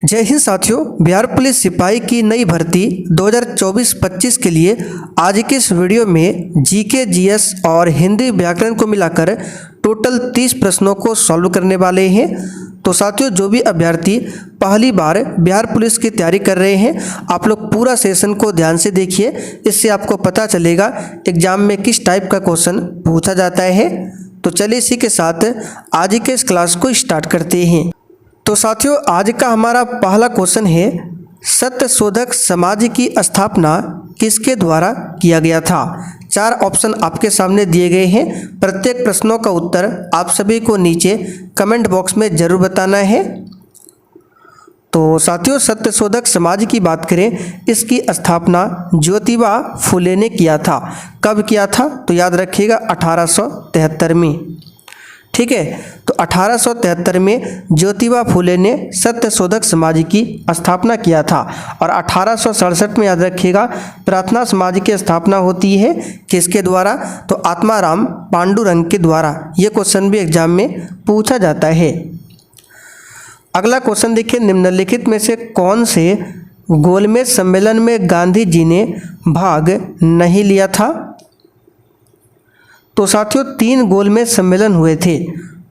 जय हिंद साथियों। बिहार पुलिस सिपाही की नई भर्ती 2024-25 के लिए आज के इस वीडियो में जीके, जीएस और हिंदी व्याकरण को मिलाकर टोटल 30 प्रश्नों को सॉल्व करने वाले हैं। तो साथियों, जो भी अभ्यर्थी पहली बार बिहार पुलिस की तैयारी कर रहे हैं, आप लोग पूरा सेशन को ध्यान से देखिए। इससे आपको पता चलेगा एग्जाम में किस टाइप का क्वेश्चन पूछा जाता है। तो चलिए इसी के साथ आज के इस क्लास को स्टार्ट करते हैं। तो साथियों, आज का हमारा पहला क्वेश्चन है, सत्यशोधक समाज की स्थापना किसके द्वारा किया गया था। 4 ऑप्शन आपके सामने दिए गए हैं। प्रत्येक प्रश्नों का उत्तर आप सभी को नीचे कमेंट बॉक्स में जरूर बताना है। तो साथियों, सत्यशोधक समाज की बात करें, इसकी स्थापना ज्योतिबा फुले ने किया था। कब किया था? तो याद रखिएगा 1873 में। ठीक है, तो 1873 में ज्योतिबा फुले ने सत्यशोधक समाज की स्थापना किया था। और 1867 में याद रखिएगा प्रार्थना समाज की स्थापना होती है। किसके द्वारा? तो आत्माराम पांडुरंग के द्वारा। ये क्वेश्चन भी एग्जाम में पूछा जाता है। अगला क्वेश्चन देखिए, निम्नलिखित में से कौन से गोलमेज सम्मेलन में गांधी जी ने भाग नहीं लिया था। तो साथियों, 3 गोलमेज सम्मेलन हुए थे।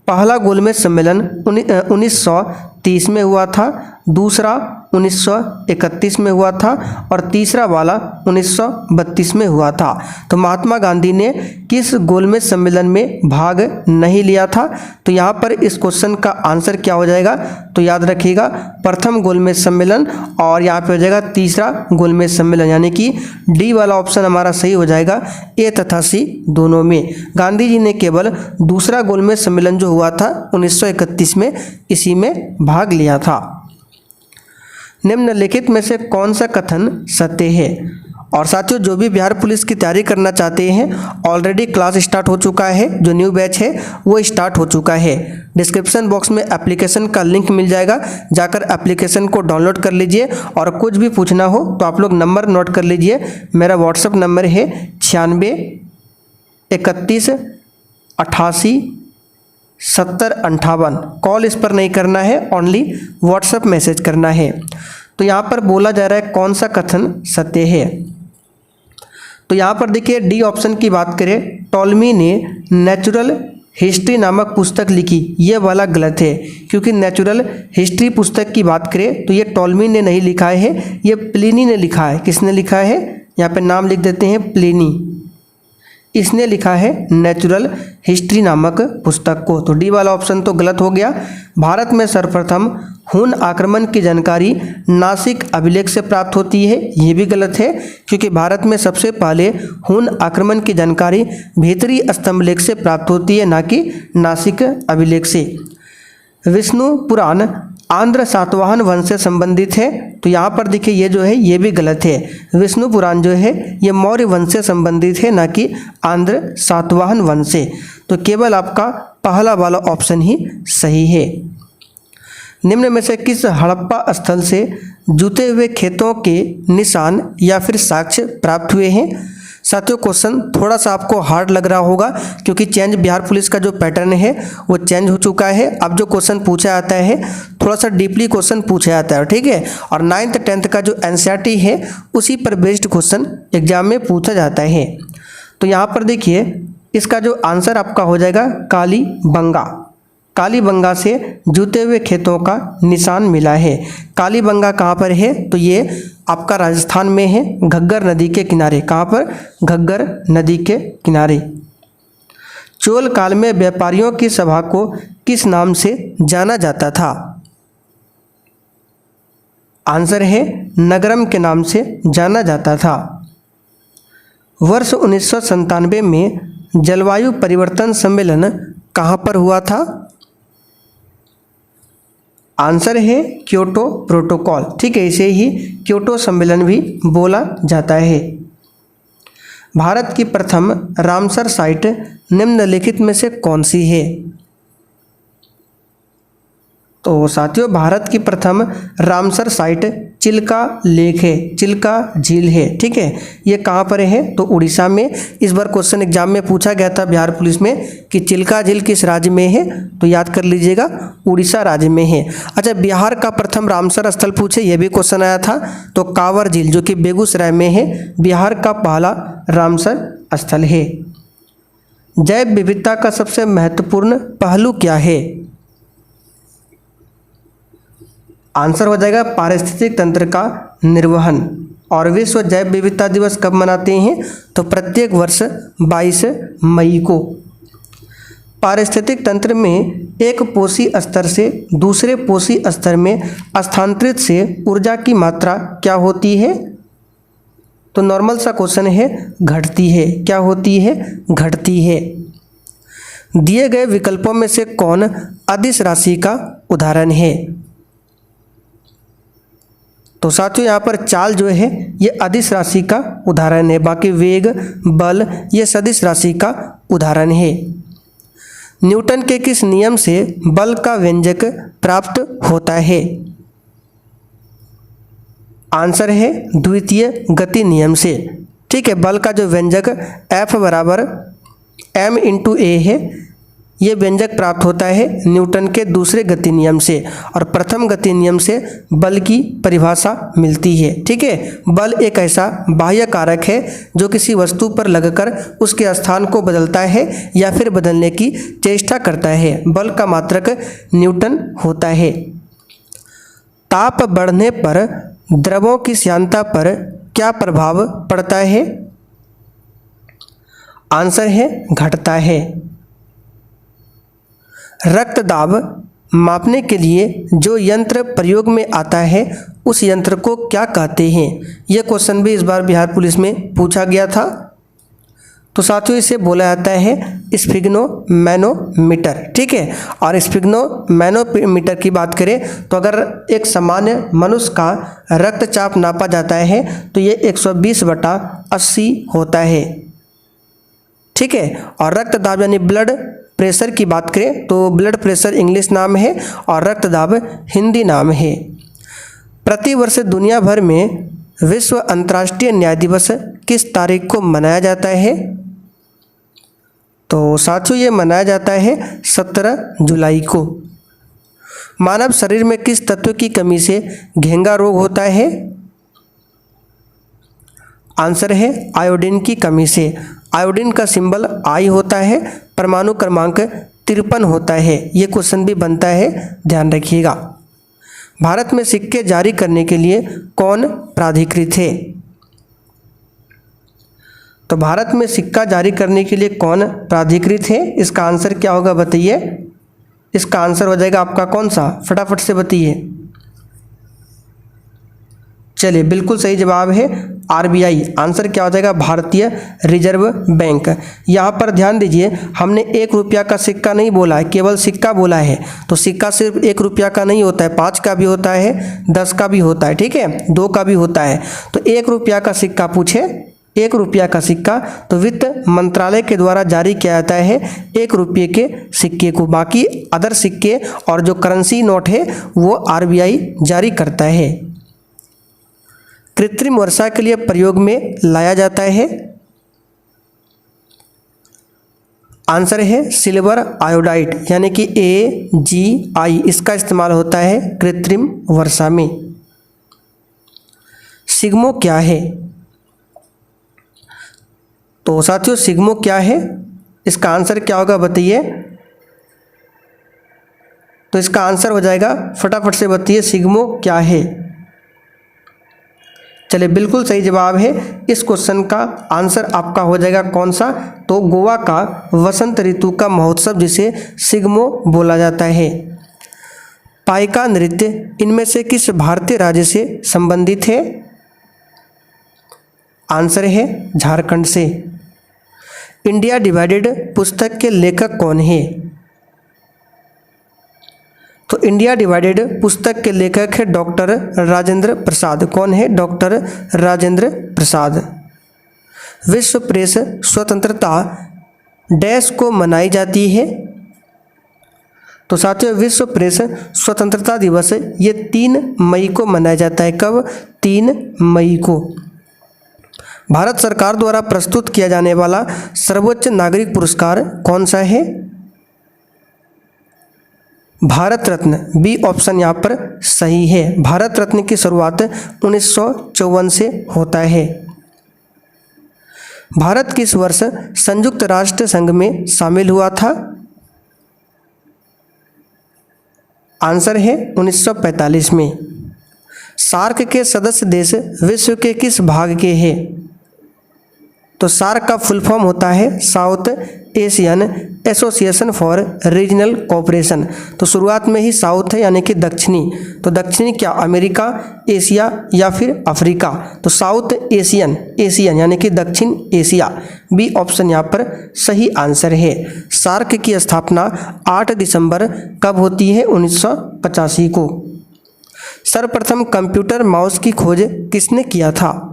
पहला गोलमेज सम्मेलन 1930 में हुआ था, दूसरा 1931 में हुआ था और तीसरा वाला 1932 में हुआ था। तो महात्मा गांधी ने किस गोलमेज सम्मेलन में भाग नहीं लिया था? तो यहाँ पर इस क्वेश्चन का आंसर क्या हो जाएगा? तो याद रखिएगा प्रथम गोलमेज सम्मेलन, और यहाँ पे हो जाएगा तीसरा गोलमेज सम्मेलन, यानी कि डी वाला ऑप्शन हमारा सही हो जाएगा। ए तथा सी दोनों में गांधी जी ने केवल दूसरा गोलमेज सम्मेलन जो हुआ था 1931 में, इसी में भाग लिया था। निम्नलिखित में से कौन सा कथन सत्य है? और साथियों, जो भी बिहार पुलिस की तैयारी करना चाहते हैं, ऑलरेडी क्लास स्टार्ट हो चुका है। जो न्यू बैच है वो स्टार्ट हो चुका है। डिस्क्रिप्शन बॉक्स में एप्लीकेशन का लिंक मिल जाएगा, जाकर एप्लीकेशन को डाउनलोड कर लीजिए। और कुछ भी पूछना हो तो आप लोग नंबर नोट कर लीजिए। मेरा व्हाट्सएप नंबर है 96 31 88 70 58। कॉल इस पर नहीं करना है, ओनली व्हाट्सएप मैसेज करना है। तो यहाँ पर बोला जा रहा है कौन सा कथन सत्य है। तो यहाँ पर देखिए डी ऑप्शन की बात करें, टॉलमी ने नेचुरल हिस्ट्री नामक पुस्तक लिखी, ये वाला गलत है। क्योंकि नेचुरल हिस्ट्री पुस्तक की बात करें तो ये टॉलमी ने नहीं लिखा है, ये प्लिनी ने लिखा है। किसने लिखा है? यहाँ पे नाम लिख देते हैं, प्लिनी। इसने लिखा है नेचुरल हिस्ट्री नामक पुस्तक को। तो डी वाला ऑप्शन तो गलत हो गया। भारत में सर्वप्रथम हून आक्रमण की जानकारी नासिक अभिलेख से प्राप्त होती है, ये भी गलत है। क्योंकि भारत में सबसे पहले हून आक्रमण की जानकारी भीतरी स्तंभलेख से प्राप्त होती है, ना कि नासिक अभिलेख से। विष्णु पुराण आंध्र सातवाहन वंश से संबंधित है। तो यहाँ पर देखिए ये जो है ये भी गलत है। विष्णु पुराण जो है ये मौर्य वंश से संबंधित है, ना कि आंध्र सातवाहन वंश से। तो केवल आपका पहला वाला ऑप्शन ही सही है। निम्न में से किस हड़प्पा स्थल से जुते हुए खेतों के निशान या फिर साक्ष्य प्राप्त हुए हैं? साथियों, क्वेश्चन थोड़ा सा आपको हार्ड लग रहा होगा, क्योंकि चेंज बिहार पुलिस का जो पैटर्न है वो चेंज हो चुका है। अब जो क्वेश्चन पूछा जाता है थोड़ा सा डीपली क्वेश्चन पूछा जाता है, ठीक है। और 9th 10th का जो एनसीईआरटी है उसी पर बेस्ड क्वेश्चन एग्जाम में पूछा जाता है। तो यहाँ पर देखिए इसका जो आंसर आपका हो जाएगा कालीबंगा। कालीबंगा से जुते हुए खेतों का निशान मिला है। कालीबंगा कहाँ पर है? तो ये आपका राजस्थान में है, घग्गर नदी के किनारे। कहाँ पर? घग्गर नदी के किनारे। चोल काल में व्यापारियों की सभा को किस नाम से जाना जाता था? आंसर है नगरम के नाम से जाना जाता था। वर्ष 1997 में जलवायु परिवर्तन सम्मेलन कहाँ पर हुआ था? आंसर है क्योटो प्रोटोकॉल। ठीक है, इसे ही क्योटो सम्मेलन भी बोला जाता है। भारत की प्रथम रामसर साइट निम्नलिखित में से कौन सी है? तो साथियों भारत की प्रथम रामसर साइट चिल्का लेक है, चिल्का झील है। ठीक है, ये कहाँ पर है? तो उड़ीसा में। इस बार क्वेश्चन एग्जाम में पूछा गया था बिहार पुलिस में कि चिल्का झील किस राज्य में है, तो याद कर लीजिएगा उड़ीसा राज्य में है। अच्छा, बिहार का प्रथम रामसर स्थल पूछे, ये भी क्वेश्चन आया था, तो कांवर झील जो कि बेगूसराय में है, बिहार का पहला रामसर स्थल है। जैव विविधता का सबसे महत्वपूर्ण पहलू क्या है? आंसर हो जाएगा पारिस्थितिक तंत्र का निर्वहन। और विश्व जैव विविधता दिवस कब मनाते हैं? तो प्रत्येक वर्ष 22 मई को। पारिस्थितिक तंत्र में एक पोषी स्तर से दूसरे पोषी स्तर में स्थानांतरित से ऊर्जा की मात्रा क्या होती है? तो नॉर्मल सा क्वेश्चन है, घटती है। क्या होती है? घटती है। दिए गए विकल्पों में से कौन अदिश राशि का उदाहरण है? तो साथियों यहाँ पर चाल जो है ये अदिश राशि का उदाहरण है, बाकी वेग, बल ये सदिश राशि का उदाहरण है। न्यूटन के किस नियम से बल का व्यंजक प्राप्त होता है? आंसर है द्वितीय गति नियम से। ठीक है, बल का जो व्यंजक F बराबर m/a है, ये व्यंजक प्राप्त होता है न्यूटन के दूसरे गति नियम से, और प्रथम गति नियम से बल की परिभाषा मिलती है। ठीक है, बल एक ऐसा बाह्य कारक है जो किसी वस्तु पर लगकर उसके स्थान को बदलता है या फिर बदलने की चेष्टा करता है। बल का मात्रक न्यूटन होता है। ताप बढ़ने पर द्रवों की श्यानता पर क्या प्रभाव पड़ता है? आंसर है घटता है। रक्त दाब मापने के लिए जो यंत्र प्रयोग में आता है उस यंत्र को क्या कहते हैं? यह क्वेश्चन भी इस बार बिहार पुलिस में पूछा गया था। तो साथियों इसे बोला जाता है स्फिग्नोमैनोमीटर। ठीक है, और स्फिग्नोमैनोमीटर की बात करें तो अगर एक सामान्य मनुष्य का रक्तचाप नापा जाता है तो ये 120/80 होता है। ठीक है, और रक्तदाब यानी ब्लड प्रेशर की बात करें तो ब्लड प्रेशर इंग्लिश नाम है और रक्तदाब हिंदी नाम है। प्रतिवर्ष दुनिया भर में विश्व अंतर्राष्ट्रीय न्याय दिवस किस तारीख को मनाया जाता है? तो साथियों ये मनाया जाता है 17 जुलाई को। मानव शरीर में किस तत्व की कमी से घेंगा रोग होता है? आंसर है आयोडीन की कमी से। आयोडीन का सिंबल I होता है, परमाणु क्रमांक 53 होता है। ये क्वेश्चन भी बनता है, ध्यान रखिएगा। भारत में सिक्के जारी करने के लिए कौन प्राधिकृत है? तो भारत में सिक्का जारी करने के लिए कौन प्राधिकृत है? इसका आंसर क्या होगा बताइए? इसका आंसर हो जाएगा आपका कौन सा? फटाफट से बताइए। चलिए, बिल्कुल सही जवाब है RBI। आंसर क्या हो जाएगा? भारतीय रिजर्व बैंक। यहाँ पर ध्यान दीजिए, हमने 1 रुपया का सिक्का नहीं बोला है, केवल सिक्का बोला है। तो सिक्का सिर्फ 1 रुपया का नहीं होता है, 5 का भी होता है, 10 का भी होता है, ठीक है, 2 का भी होता है। तो 1 रुपया का सिक्का पूछे, 1 रुपया का सिक्का तो वित्त मंत्रालय के द्वारा जारी किया जाता है 1 रुपये के सिक्के को। बाकी अदर सिक्के और जो करेंसी नोट है वो RBI जारी करता है। कृत्रिम वर्षा के लिए प्रयोग में लाया जाता है? आंसर है सिल्वर आयोडाइड यानी कि AgI, इसका इस्तेमाल होता है कृत्रिम वर्षा में। सिग्मो क्या है? तो साथियों सिग्मो क्या है, इसका आंसर क्या होगा बताइए? तो इसका आंसर हो जाएगा, फटाफट से बताइए, सिग्मो क्या है? चलिए, बिल्कुल सही जवाब है। इस क्वेश्चन का आंसर आपका हो जाएगा कौन सा? तो गोवा का वसंत ऋतु का महोत्सव जिसे सिग्मो बोला जाता है। पाइका नृत्य इनमें से किस भारतीय राज्य से संबंधित है? आंसर है झारखंड से। इंडिया डिवाइडेड पुस्तक के लेखक कौन है? तो इंडिया डिवाइडेड पुस्तक के लेखक है डॉक्टर राजेंद्र प्रसाद। कौन है? डॉक्टर राजेंद्र प्रसाद। विश्व प्रेस स्वतंत्रता डैश को मनाई जाती है? तो साथियों विश्व प्रेस स्वतंत्रता दिवस ये 3 मई को मनाया जाता है। कब? 3 मई को। भारत सरकार द्वारा प्रस्तुत किया जाने वाला सर्वोच्च नागरिक पुरस्कार कौन सा है? भारत रत्न, बी ऑप्शन यहाँ पर सही है। भारत रत्न की शुरुआत 1954 से होता है। भारत किस वर्ष संयुक्त राष्ट्र संघ में शामिल हुआ था? आंसर है 1945 में। सार्क के सदस्य देश विश्व के किस भाग के हैं? तो सार्क का फुल फॉर्म होता है south Asian association for regional cooperation. तो शुरुआत में ही साउथ है यानी कि दक्षिणी। तो दक्षिणी क्या? अमेरिका, एशिया या फिर अफ्रीका? तो साउथ एशियन, एशियन यानी कि दक्षिण एशिया। बी ऑप्शन यहाँ पर सही आंसर है। सार्क की स्थापना 8 दिसंबर कब होती है? 1985 को। सर्वप्रथम कंप्यूटर माउस की खोज किसने किया था?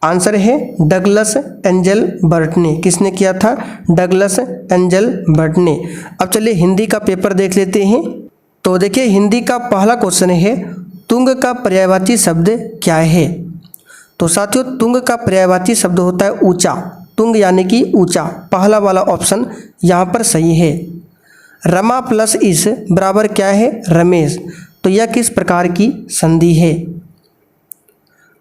आंसर है डगलस एंजल बर्ट ने। किसने किया था? डगलस एंजल बर्ट ने। अब चलिए हिंदी का पेपर देख लेते हैं। तो देखिए हिंदी का पहला क्वेश्चन है, तुंग का पर्यायवाची शब्द क्या है? तो साथियों तुंग का पर्यायवाची शब्द होता है ऊंचा। तुंग यानी कि ऊंचा। पहला वाला ऑप्शन यहाँ पर सही है। रमा प्लस इस बराबर क्या है? रमेश। तो यह किस प्रकार की संधि है?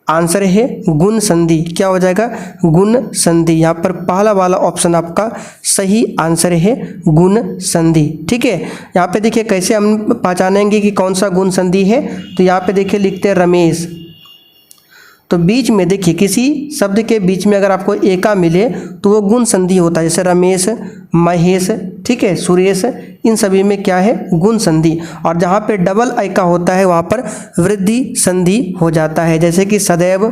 आंसर है गुण संधि। क्या हो जाएगा? गुण संधि। यहाँ पर पहला वाला ऑप्शन आपका सही आंसर है, गुण संधि। ठीक है, यहाँ पे देखिए कैसे हम पहचानेंगे कि कौन सा गुण संधि है। तो यहाँ पे देखिए लिखते हैं रमेश। तो बीच में देखिए किसी शब्द के बीच में अगर आपको एका मिले तो वो गुण संधि होता है। जैसे रमेश, महेश, ठीक है, सुरेश, इन सभी में क्या है? गुण संधि। और जहाँ पे डबल ऐका होता है वहाँ पर वृद्धि संधि हो जाता है। जैसे कि सदैव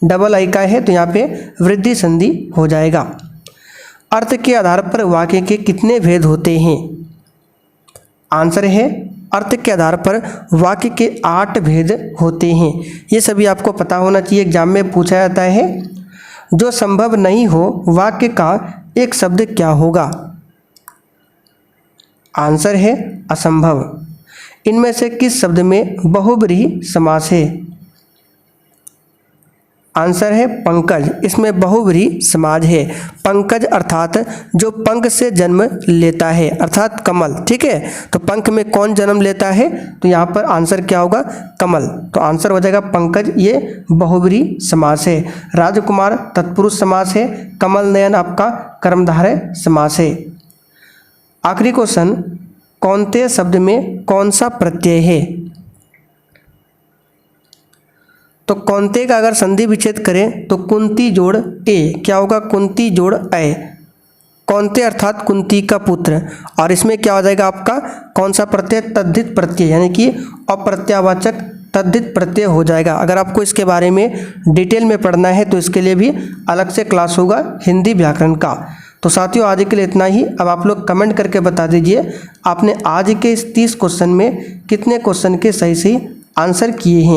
डबल ऐका है तो यहाँ पे वृद्धि संधि हो जाएगा। अर्थ के आधार पर वाक्य के कितने भेद होते हैं? आंसर है अर्थ के आधार पर वाक्य के 8 भेद होते हैं। ये सभी आपको पता होना चाहिए, एग्जाम में पूछा जाता है। जो संभव नहीं हो वाक्य का एक शब्द क्या होगा? आंसर है असंभव। इनमें से किस शब्द में बहुब्रीहि समास है? आंसर है पंकज। इसमें बहुब्रीहि समास है। पंकज अर्थात जो पंख से जन्म लेता है, अर्थात कमल। ठीक है, तो पंख में कौन जन्म लेता है? तो यहाँ पर आंसर क्या होगा? कमल। तो आंसर हो जाएगा पंकज। ये बहुब्रीहि समास है। राजकुमार तत्पुरुष समास है। कमल नयन आपका कर्मधारय समास है। आखिरी क्वेश्चन, कौनते शब्द में कौन सा प्रत्यय है? तो कौनते का अगर संधि विच्छेद करें तो कुंती जोड़ ए। क्या होगा? कुंती जोड़ ए। कौनते अर्थात कुंती का पुत्र। और इसमें क्या हो जाएगा आपका? कौन सा प्रत्यय? तद्धित प्रत्यय, यानी कि अप्रत्यावाचक तद्धित प्रत्यय हो जाएगा। अगर आपको इसके बारे में डिटेल में पढ़ना है तो इसके लिए भी अलग से क्लास होगा हिंदी व्याकरण का। तो साथियों आज के लिए इतना ही। अब आप लोग कमेंट करके बता दीजिए आपने आज के इस 30 क्वेश्चन में कितने क्वेश्चन के सही आंसर किए हैं।